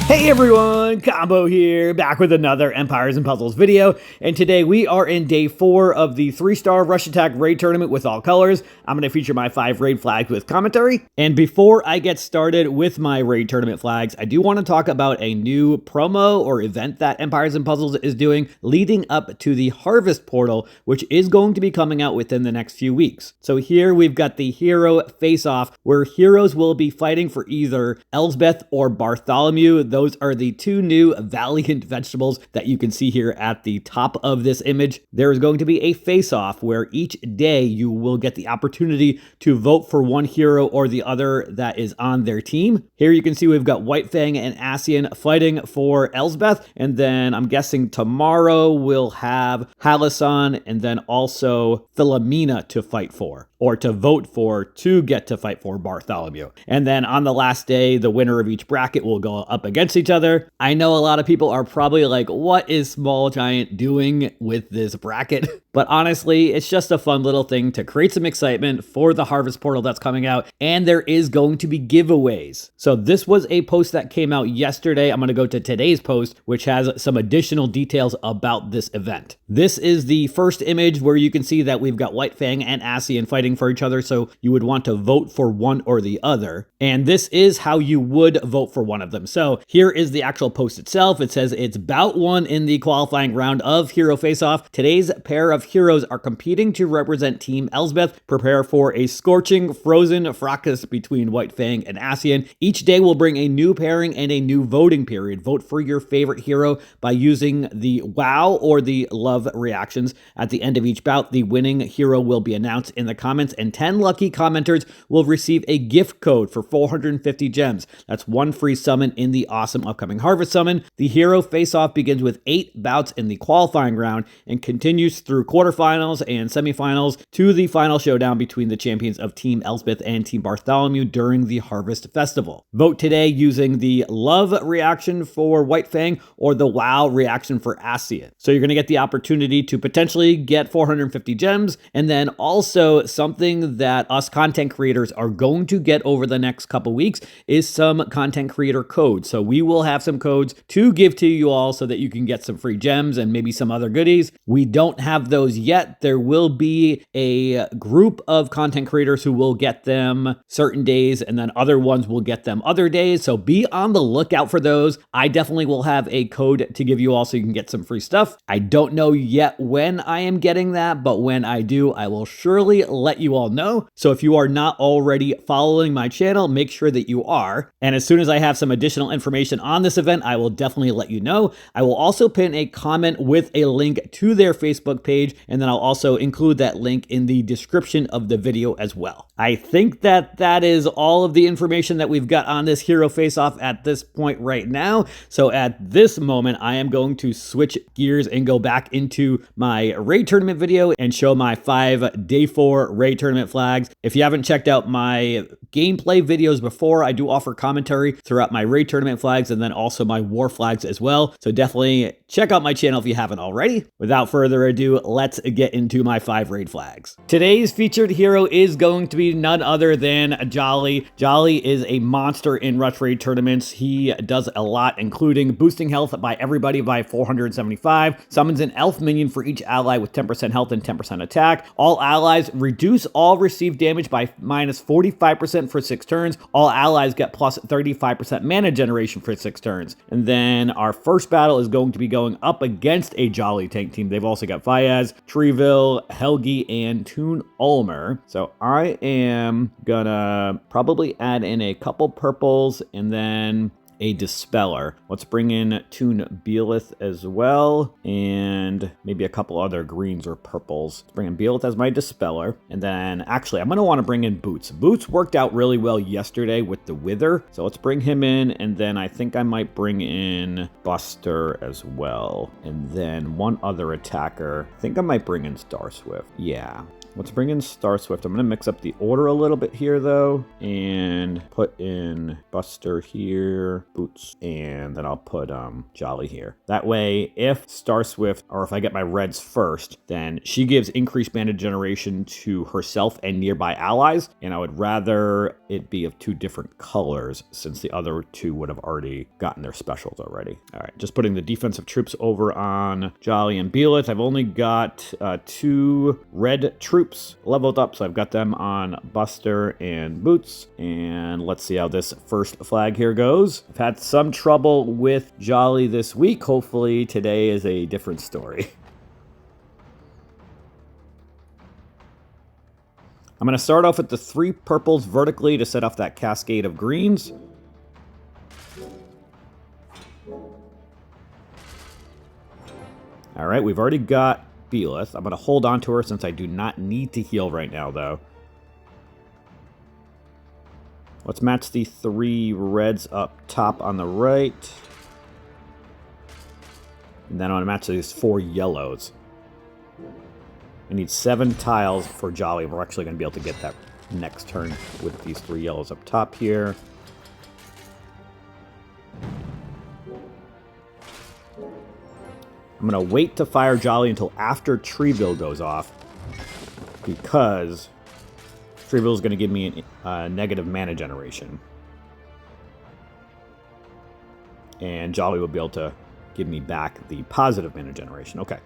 Hey everyone, Combo here, back with another Empires and Puzzles video, and today we are in day 4 of the 3-star Rush Attack Raid Tournament with all colors. I'm going to feature my 5 raid flags with commentary, and before I get started with my raid tournament flags, I do want to talk about a new promo or event that Empires and Puzzles is doing leading up to the Harvest Portal, which is going to be coming out within the next few weeks. So here we've got the Hero Faceoff, where heroes will be fighting for either Elsbeth or Bartholomew. Those are the 2 new Valiant vegetables that you can see here at the top of this image. There is going to be a face-off where each day you will get the opportunity to vote for one hero or the other that is on their team. Here you can see we've got White Fang and Ascian fighting for Elsbeth, and then I'm guessing tomorrow we'll have Halasan and then also Philomena to fight for, or to vote for to get to fight for Bartholomew. And then on the last day, the winner of each bracket will go up against each other. I know a lot of people are probably like, what is Small Giant doing with this bracket? But honestly, it's just a fun little thing to create some excitement for the Harvest Portal that's coming out, and there is going to be giveaways. So this was a post that came out yesterday. I'm going to go to today's post, which has some additional details about this event. This is the first image where you can see that we've got White Fang and Ascian fighting for each other, so you would want to vote for one or the other. And this is how you would vote for one of them. So here is the actual post itself. It says it's bout 1 in the qualifying round of Hero Face-Off. Today's pair of heroes are competing to represent Team Elsbeth. Prepare for a scorching, frozen fracas between White Fang and Ascian. Each day will bring a new pairing and a new voting period. Vote for your favorite hero by using the wow or the love reactions. At the end of each bout, the winning hero will be announced in the comments, and 10 lucky commenters will receive a gift code for 450 gems. That's 1 free summon in the awesome upcoming Harvest Summon. The Hero Face-Off begins with 8 bouts in the qualifying round and continues through quarterfinals and semifinals to the final showdown between the champions of Team Elsbeth and Team Bartholomew during the Harvest Festival. Vote today using the love reaction for White Fang or the wow reaction for Ascian. So you're going to get the opportunity to potentially get 450 gems, and then also something that us content creators are going to get over the next couple weeks is some content creator codes. So we will have some codes to give to you all so that you can get some free gems and maybe some other goodies. We don't have those yet. There will be a group of content creators who will get them certain days, and then other ones will get them other days. So be on the lookout for those. I definitely will have a code to give you all so you can get some free stuff. I don't know yet when I am getting that, but when I do, I will surely let you all know. So if you are not already following my channel, make sure that you are. And as soon as I have some additional information on this event, I will definitely let you know. I will also pin a comment with a link to their Facebook page, and then I'll also include that link in the description of the video as well. I think that is all of the information that we've got on this Hero Face-Off at this point right now. So at this moment, I am going to switch gears and go back into my raid tournament video and show my 5 day 4 raid tournament flags. If you haven't checked out my gameplay videos before, I do offer commentary throughout my raid tournament flags and then also my war flags as well. So definitely check out my channel if you haven't already. Without further ado, let's get into my 5 raid flags. Today's featured hero is going to be none other than Jolly. Jolly is a monster in Rush Raid tournaments. He does a lot, including boosting health by everybody by 475, summons an elf minion for each ally with 10% health and 10% attack. All allies reduce all received damage by minus 45% for 6 turns. All allies get plus 35% mana generation for 6 turns. And then our first battle is going to be going up against a Jolly tank team. They've also got Fayaz, Treeville, Helgi, and Toon Ulmer. So I am gonna probably add in a couple purples and then a Dispeller. Let's bring in Toon Beelith as well, and maybe a couple other greens or purples. Let's bring in Beelith as my Dispeller, and then actually I'm going to want to bring in Boots. Boots worked out really well yesterday with the Wither, so let's bring him in, and then I think I might bring in Buster as well, and then one other attacker. I think I might bring in Star Swift. Yeah. Let's bring in Star Swift. I'm going to mix up the order a little bit here, though, and put in Buster here, Boots, and then I'll put Jolly here. That way, if Star Swift, or if I get my reds first, then she gives increased mana generation to herself and nearby allies, and I would rather it be of 2 different colors since the other 2 would have already gotten their specials already. All right, just putting the defensive troops over on Jolly and Beelith. I've only got 2 red troops leveled up, so I've got them on Buster and Boots, and let's see how this first flag here goes. I've had some trouble with Jolly this week. Hopefully today is a different story. I'm going to start off with the 3 purples vertically to set off that cascade of greens. All right, we've already got Beelith. I'm going to hold on to her since I do not need to heal right now, though. Let's match the 3 reds up top on the right. And then I want to match these 4 yellows. I need 7 tiles for Jolly. We're actually going to be able to get that next turn with these 3 yellows up top here. I'm going to wait to fire Jolly until after Treeville goes off, because Treeville is going to give me a negative mana generation. And Jolly will be able to give me back the positive mana generation. Okay,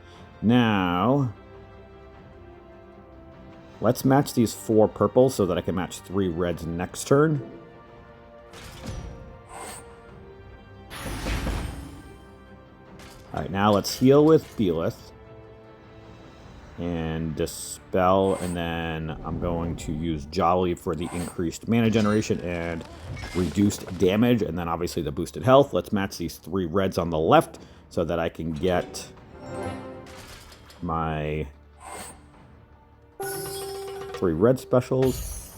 now let's match these 4 purples so that I can match 3 reds next turn. Alright, now let's heal with Beelith. And Dispel, and then I'm going to use Jolly for the increased mana generation and reduced damage, and then obviously the boosted health. Let's match these 3 reds on the left so that I can get my 3 red specials.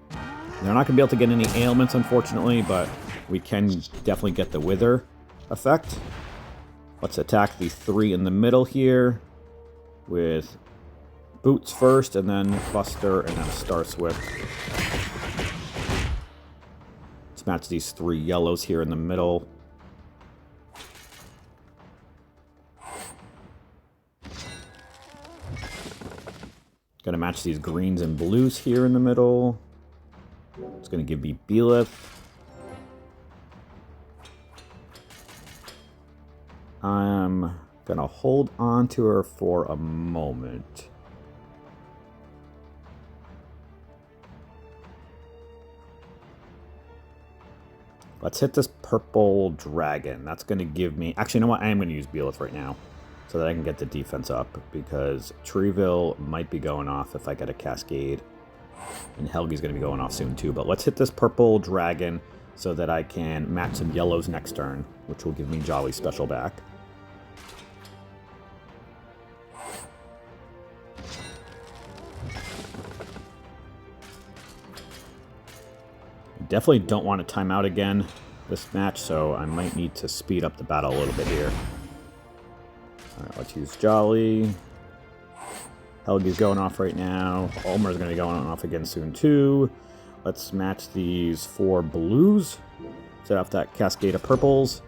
They're not going to be able to get any ailments, unfortunately, but we can definitely get the Wither effect. Let's attack the 3 in the middle here with Boots first, and then Buster, and then Star Swift. Let's match these 3 yellows here in the middle. Gonna match these greens and blues here in the middle. It's gonna give me Beelith. I'm gonna hold on to her for a moment. Let's hit this purple dragon. That's gonna give me... Actually, you know what? I am gonna use Beelith right now so that I can get the defense up, because Treeville might be going off if I get a cascade. And Helgi's gonna be going off soon too. But let's hit this purple dragon so that I can match some yellows next turn, which will give me Jolly special back. Definitely don't want to time out again this match, so I might need to speed up the battle a little bit here. Alright, let's use Jolly. Helgi's going off right now. Ulmer's going to be going off again soon too. Let's match these 4 blues. Set off that cascade of purples.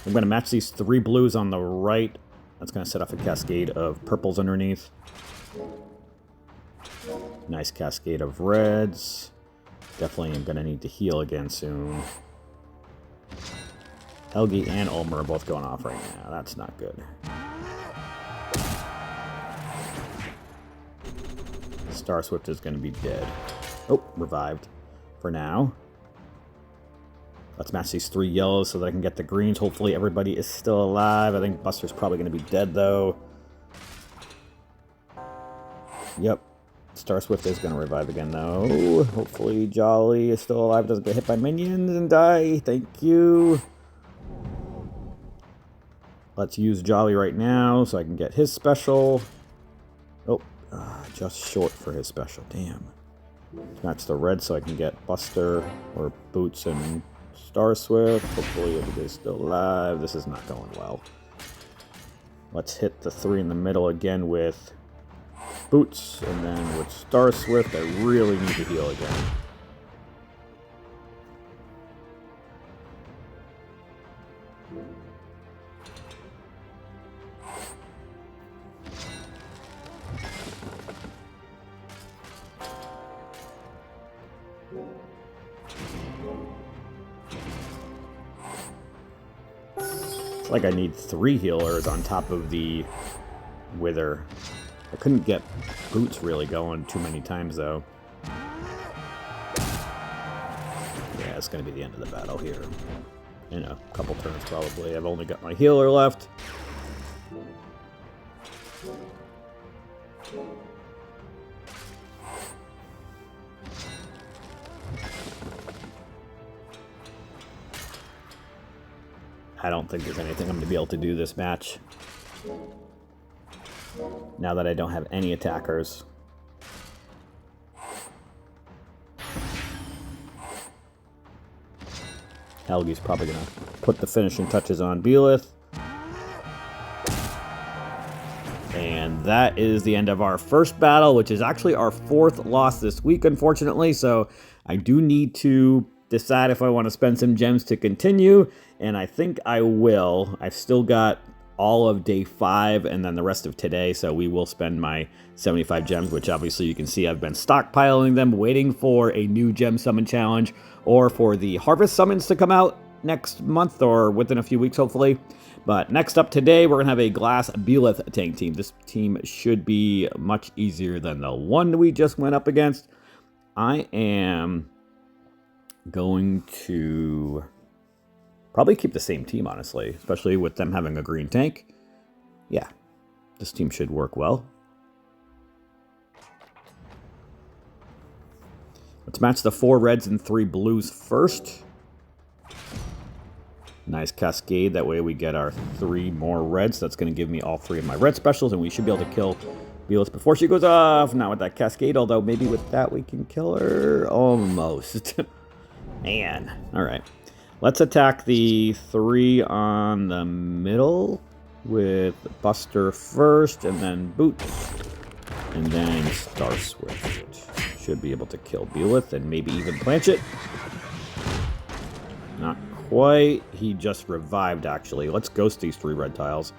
I'm going to match these 3 blues on the right. That's going to set off a cascade of purples underneath. Nice cascade of reds. Definitely am going to need to heal again soon. Helgi and Ulmer are both going off right now. That's not good. Star Swift is going to be dead. Oh, revived for now. Let's match these 3 yellows so that I can get the greens. Hopefully everybody is still alive. I think Buster's probably going to be dead, though. Yep. Star Swift is going to revive again, though. Hopefully Jolly is still alive. Doesn't get hit by minions and die. Thank you. Let's use Jolly right now so I can get his special. Oh, just short for his special. Damn. Match the red so I can get Buster or Boots and Star Swift. Hopefully everybody's still alive. This is not going well. Let's hit the 3 in the middle again with Boots, and then with Star Swift, I really need to heal again. It's like I need 3 healers on top of the Wither. I couldn't get Boots really going too many times, though. Yeah, it's going to be the end of the battle here. In a couple turns, probably. I've only got my healer left. I don't think there's anything I'm going to be able to do this match. Now that I don't have any attackers. Helgi's probably going to put the finishing touches on Belith. And that is the end of our first battle, which is actually our 4th loss this week, unfortunately. So I do need to decide if I want to spend some gems to continue, and I think I will. I've still got all of day 5 and then the rest of today, so we will spend my 75 gems, which obviously you can see I've been stockpiling them, waiting for a new gem summon challenge or for the harvest summons to come out next month or within a few weeks, hopefully. But next up today, we're going to have a Glass Belith tank team. This team should be much easier than the one we just went up against. I am going to probably keep the same team, honestly, especially with them having a green tank. Yeah, this team should work well. Let's match the 4 reds and 3 blues first. Nice cascade, that way we get our 3 more reds. That's going to give me all 3 of my red specials, and we should be able to kill Belith before she goes off. Not with that cascade, although maybe with that we can kill her. Almost. Man. Alright. Let's attack the 3 on the middle with Buster first, and then Boots, and then Star Swift. Should be able to kill Belith and maybe even Planchet. Not quite. He just revived, actually. Let's ghost these 3 red tiles.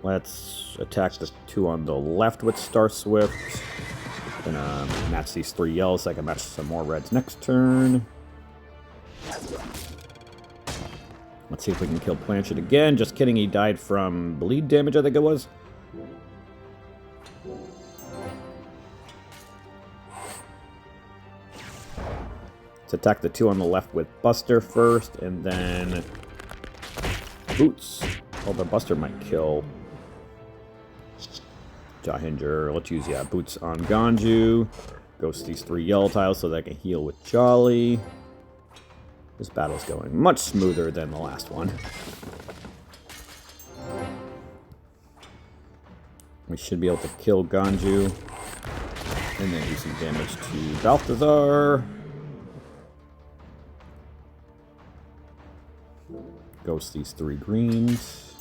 Let's attack the 2 on the left with Star Swift. Gonna match these 3 yellows so I can match some more reds next turn. Let's see if we can kill Planchet again. Just kidding, he died from bleed damage, I think it was. Let's attack the 2 on the left with Buster first, and then Boots. Although Buster might kill Jahinger. Let's use, yeah, Boots on Ganju. Ghost these 3 yellow tiles so that I can heal with Jolly. This battle's going much smoother than the last one. We should be able to kill Ganju. And then do some damage to Balthazar. Ghost these 3 greens.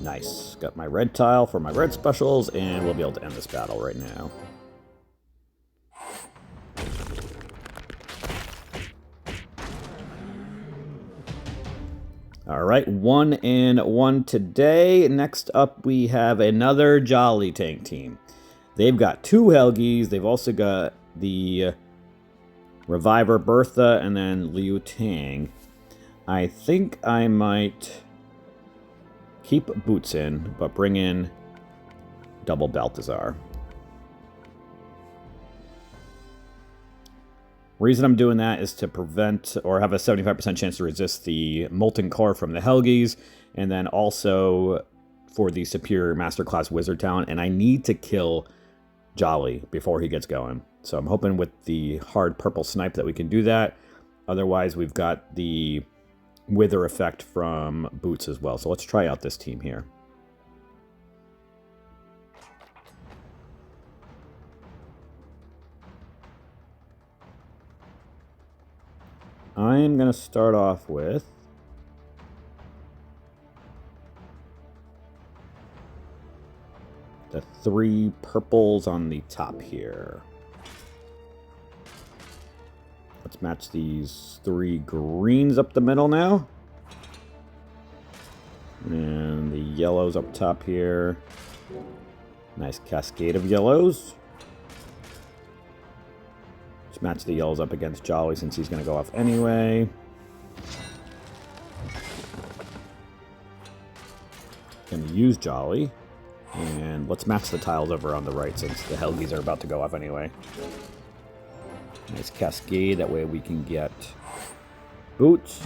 Nice. Got my red tile for my red specials, and we'll be able to end this battle right now. Alright, 1-1 today. Next up, we have another Jolly tank team. They've got 2 Helgis. They've also got the Reviver Bertha and then Liu Tang. I think I might keep Boots in, but bring in double Balthazar. Reason I'm doing that is to prevent or have a 75% chance to resist the Molten Core from the Helgis, and then also for the superior masterclass wizard talent, and I need to kill Jolly before he gets going. So I'm hoping with the hard purple snipe that we can do that. Otherwise, we've got the wither effect from Boots as well. So let's try out this team here. I'm going to start off with the 3 purples on the top here. Let's match these 3 greens up the middle now. And the yellows up top here. Nice cascade of yellows. Let's match the yellows up against Jolly since he's going to go off anyway. Going to use Jolly. And let's match the tiles over on the right since the Helgies are about to go off anyway. Nice cascade, that way we can get Boots.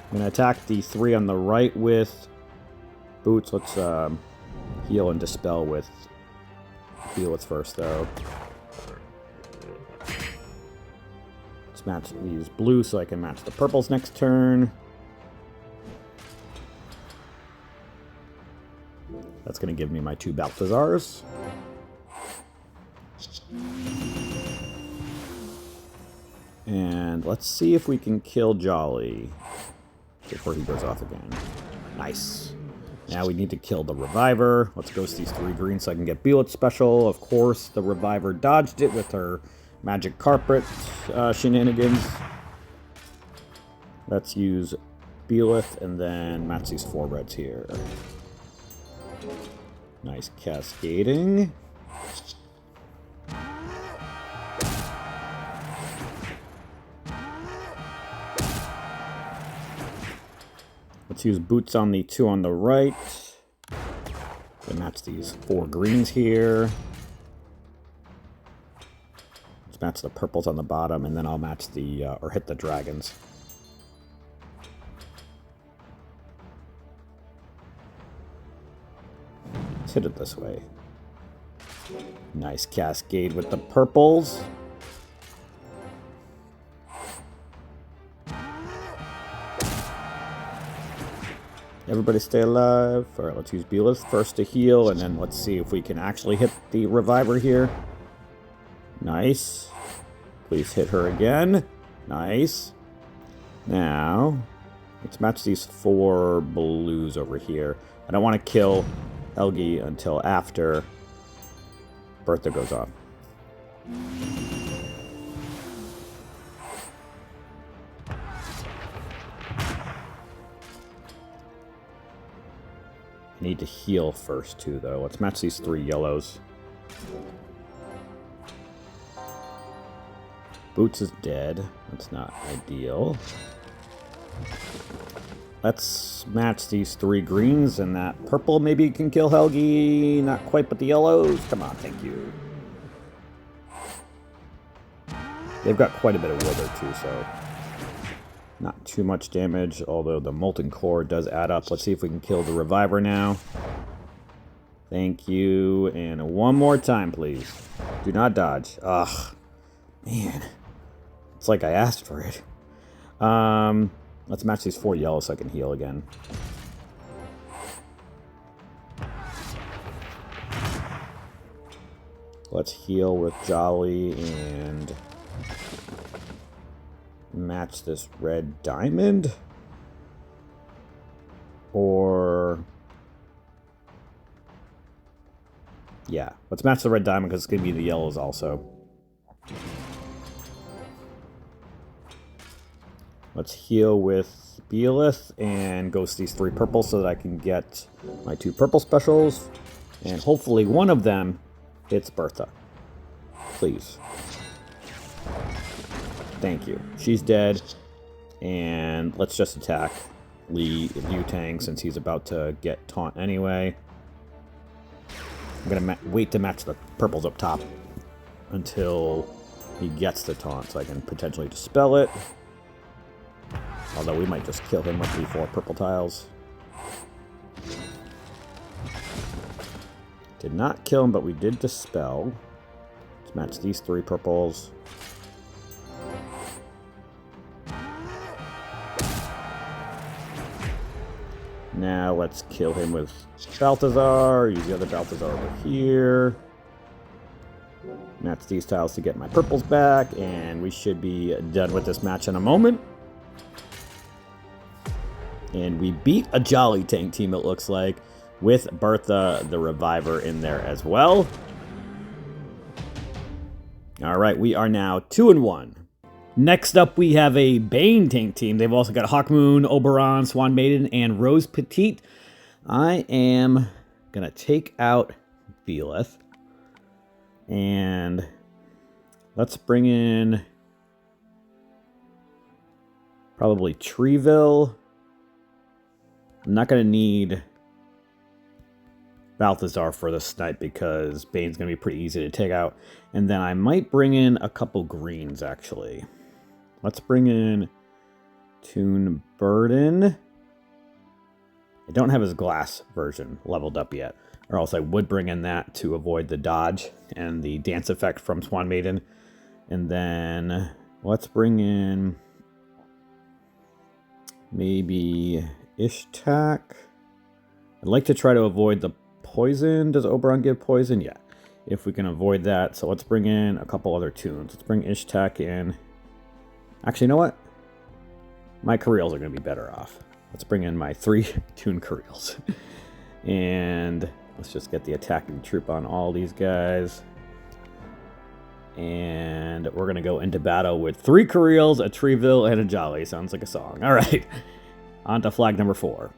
I'm going to attack the 3 on the right with Boots. Let's heal and dispel with Felix first, though. Let's match these blue so I can match the purples next turn. That's going to give me my 2 Balthazars. And let's see if we can kill Jolly before he goes off again. Nice. Now we need to kill the Reviver. Let's ghost these 3 greens so I can get Beelitz special. Of course, the Reviver dodged it with her magic carpet shenanigans. Let's use Beelith and then match these 4 reds here. Nice cascading. Let's use Boots on the 2 on the right. Then match these 4 greens here. Let's match the purples on the bottom, and then I'll match the, or hit the dragons. Let's hit it this way. Nice cascade with the purples. Everybody stay alive. Alright, let's use Beelith first to heal, and then let's see if we can actually hit the Reviver here. Nice. Please hit her again. Nice. Now, let's match these 4 blues over here. I don't want to kill Helgi until after Bertha goes off. Need to heal first too, though. Let's match these 3 yellows. Boots is dead. That's not ideal. Let's match these 3 greens, and that purple maybe can kill Helgi. Not quite, but the yellows. Come on, thank you. They've got quite a bit of wither too, so not too much damage, although the Molten Core does add up. Let's see if we can kill the Reviver now. Thank you. And one more time, please. Do not dodge. Ugh. Man. It's like I asked for it. Let's match these 4 yellows so I can heal again. Let's heal with Jolly and match this red diamond. Or yeah, let's match the red diamond because it's going to be the yellows also. Let's heal with Beelith and ghost these 3 purples so that I can get my 2 purple specials. And hopefully one of them hits Bertha. Please. Thank you. She's dead. And let's just attack Liu Tang since he's about to get taunt anyway. I'm going to wait to match the purples up top until he gets the taunt so I can potentially dispel it. Although we might just kill him with the 4 purple tiles. Did not kill him, but we did dispel. Let's match these 3 purples. Now let's kill him with Balthazar. Use the other Balthazar over here. Match these tiles to get my purples back, and we should be done with this match in a moment. And we beat a Jolly tank team, it looks like, with Bertha the Reviver in there as well. Alright, we are now 2-1. Next up, we have a Bane tank team. They've also got Hawkmoon, Oberon, Swan Maiden, and Rose Petite. I am going to take out Belith. And let's bring in probably Treeville. I'm not going to need Balthazar for the snipe because Bane's going to be pretty easy to take out. And then I might bring in a couple greens, actually. Let's bring in Toon Burden. I don't have his glass version leveled up yet, or else I would bring in that to avoid the dodge and the dance effect from Swan Maiden. And then let's bring in maybe Ishtak. I'd like to try to avoid the poison. Does Oberon give poison? Yeah, if we can avoid that. So let's bring in a couple other tunes. Let's bring Ishtak in. Actually, you know what? My Kareels are going to be better off. Let's bring in my 3 Toon Kareels. And let's just get the attacking troop on all these guys. And we're going to go into battle with 3 Kareels, a Treeville, and a Jolly. Sounds like a song. All right. On to flag number 4.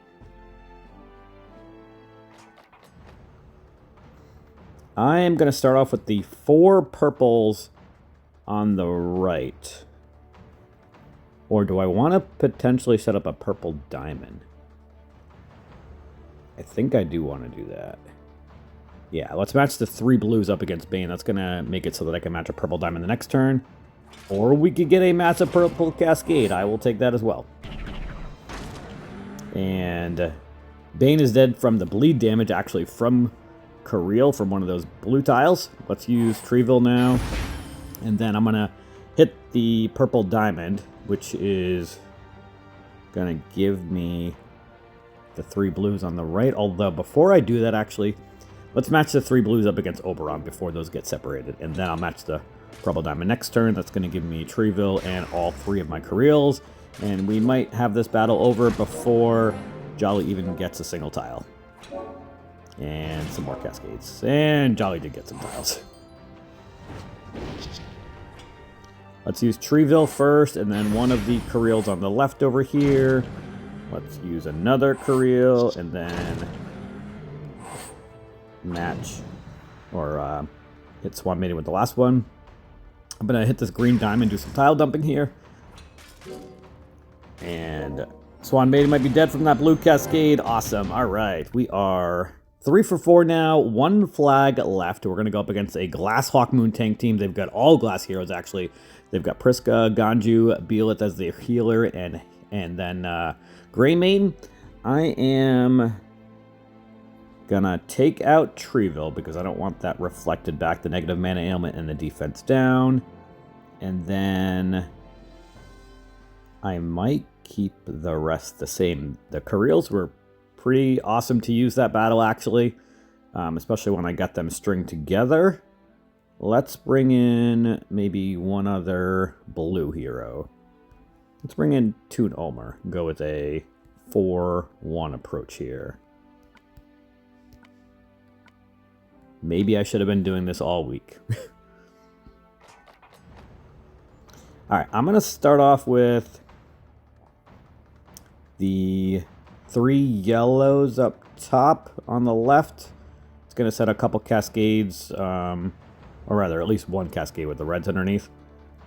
I am going to start off with the 4 purples on the right. Or do I want to potentially set up a purple diamond? I think I do want to do that. Yeah, let's match the 3 blues up against Bane. That's going to make it so that I can match a purple diamond the next turn. Or we could get a massive purple cascade. I will take that as well. And Bane is dead from the bleed damage, actually from Kareel, from one of those blue tiles. Let's use Treeville now. And then I'm going to hit the purple diamond, which is going to give me the 3 blues on the right. Although before I do that, actually, let's match the 3 blues up against Oberon before those get separated. And then I'll match the purple diamond next turn. That's going to give me Treeville and all 3 of my Kareels. And we might have this battle over before Jolly even gets a single tile. And some more cascades. And Jolly did get some tiles. Let's use Treeville first, and then one of the Kareels on the left over here. Let's use another Kareel, and then match, or hit Swan Maiden with the last one. I'm going to hit this green diamond, do some tile dumping here. And Swan Maiden might be dead from that blue cascade. Awesome. All right, we are 3 for 4 now, 1 flag left. We're going to go up against a Glass Hawkmoon tank team. They've got all glass heroes, actually. They've got Priska, Ganju, Belith as the healer, and then Grey Maiden. I am going to take out Treeville because I don't want that reflected back, the negative mana ailment and the defense down. And then I might keep the rest the same. The Kareels were pretty awesome to use that battle, actually, especially when I got them stringed together. Let's bring in maybe one other blue hero. Let's bring in Toon Omer. Go with a 4-1 approach here. Maybe I should have been doing this all week. Alright, I'm going to start off with the 3 yellows up top on the left. It's going to set a couple cascades, or rather, at least 1 cascade with the reds underneath.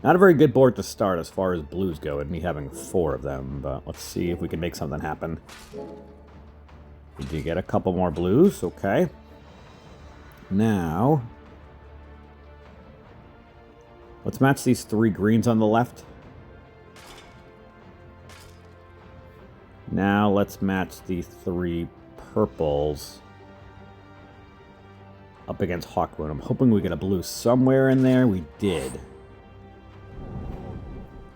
Not a very good board to start as far as blues go, and me having 4 of them, but let's see if we can make something happen. Did you get a couple more blues? Okay. Now, let's match these 3 greens on the left. Now let's match the 3 purples up against Hawkmoon. I'm hoping we get a blue somewhere in there. We did.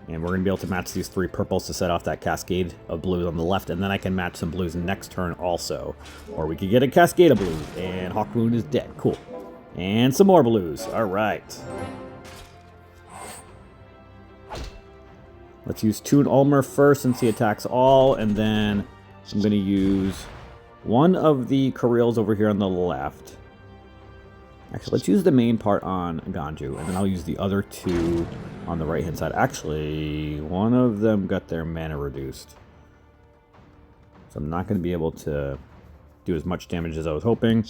And we're going to be able to match these 3 purples to set off that cascade of blues on the left, and then I can match some blues next turn also. Or we could get a cascade of blues, and Hawkmoon is dead. Cool. And some more blues. All right. Let's use Toon Ulmer first since he attacks all, and then I'm going to use one of the Karels over here on the left. Actually, let's use the main part on Ganju, and then I'll use the other 2 on the right-hand side. Actually, one of them got their mana reduced. So I'm not going to be able to do as much damage as I was hoping.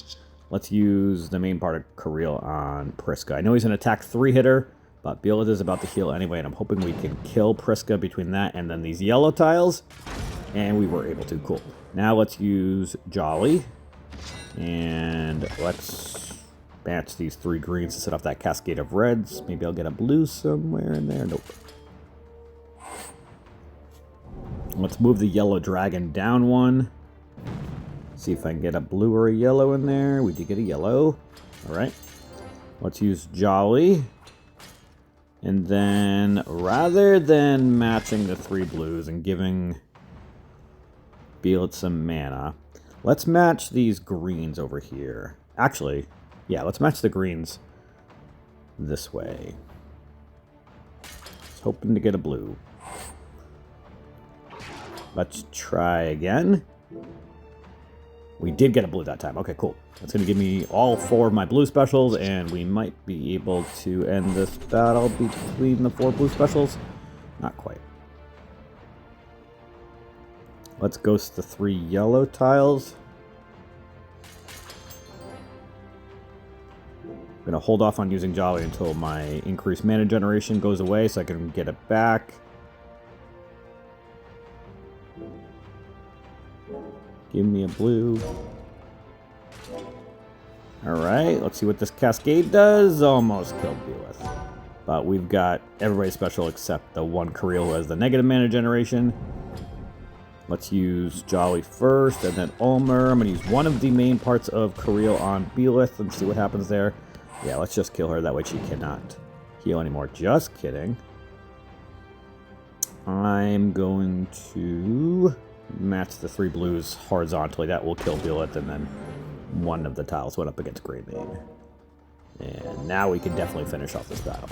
Let's use the main part of Karel on Priska. I know he's an attack 3-hitter, but Beelith is about to heal anyway, and I'm hoping we can kill Priska between that and then these yellow tiles. And we were able to. Cool. Now let's use Jolly. And let's match these 3 greens to set off that cascade of reds. Maybe I'll get a blue somewhere in there. Nope. Let's move the yellow dragon down 1. See if I can get a blue or a yellow in there. We did get a yellow. All right. Let's use Jolly. And then, rather than matching the 3 blues and giving Beelith some mana, let's match these greens over here. Actually, yeah, let's match the greens this way. Just hoping to get a blue. Let's try again. We did get a blue that time. Okay, cool. That's going to give me all 4 of my blue specials, and we might be able to end this battle between the 4 blue specials. Not quite. Let's ghost the 3 yellow tiles. I'm going to hold off on using Jolly until my increased mana generation goes away so I can get it back. Give me a blue. Alright, let's see what this cascade does. Almost killed Beelith. But we've got everybody special except the 1 Karel who has the negative mana generation. Let's use Jolly first and then Ulmer. I'm going to use one of the main parts of Karel on Beelith and see what happens there. Yeah, let's just kill her. That way she cannot heal anymore. Just kidding. I'm going to match the 3 blues horizontally. That will kill Beelith, and then one of the tiles went up against Greymane. And now we can definitely finish off this battle.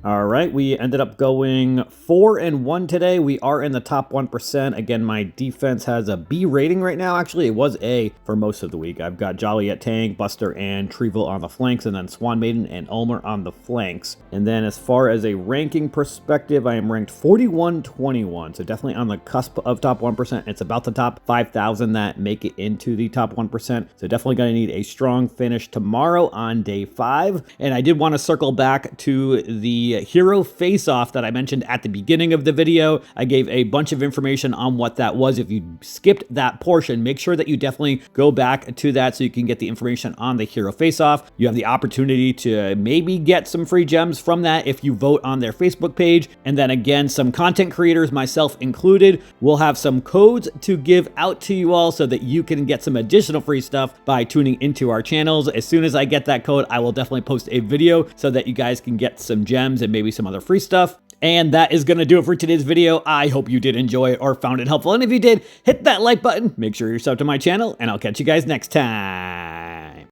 All right, we ended up going 4-1 today. We are in the top 1%. Again, my defense has a B rating right now. Actually, it was A for most of the week. I've got Jolly at tank, Buster and Treevil on the flanks, and then Swan Maiden and Ulmer on the flanks. And then as far as a ranking perspective, I am ranked 41-21, so definitely on the cusp of top 1%. It's about the top 5,000 that make it into the top 1%. So definitely going to need a strong finish tomorrow on day 5. And I did want to circle back to the hero face-off that I mentioned at the beginning of the video. I gave a bunch of information on what that was. If you skipped that portion, make sure that you definitely go back to that so you can get the information on the hero face-off. You have the opportunity to maybe get some free gems from that if you vote on their Facebook page. And then again, some content creators, myself included, will have some codes to give out to you all so that you can get some additional free stuff by tuning into our channels. As soon as I get that code, I will definitely post a video so that you guys can get some gems and maybe some other free stuff. And that is going to do it for today's video. I hope you did enjoy it or found it helpful. And if you did, hit that like button, make sure you're subbed to my channel, and I'll catch you guys next time.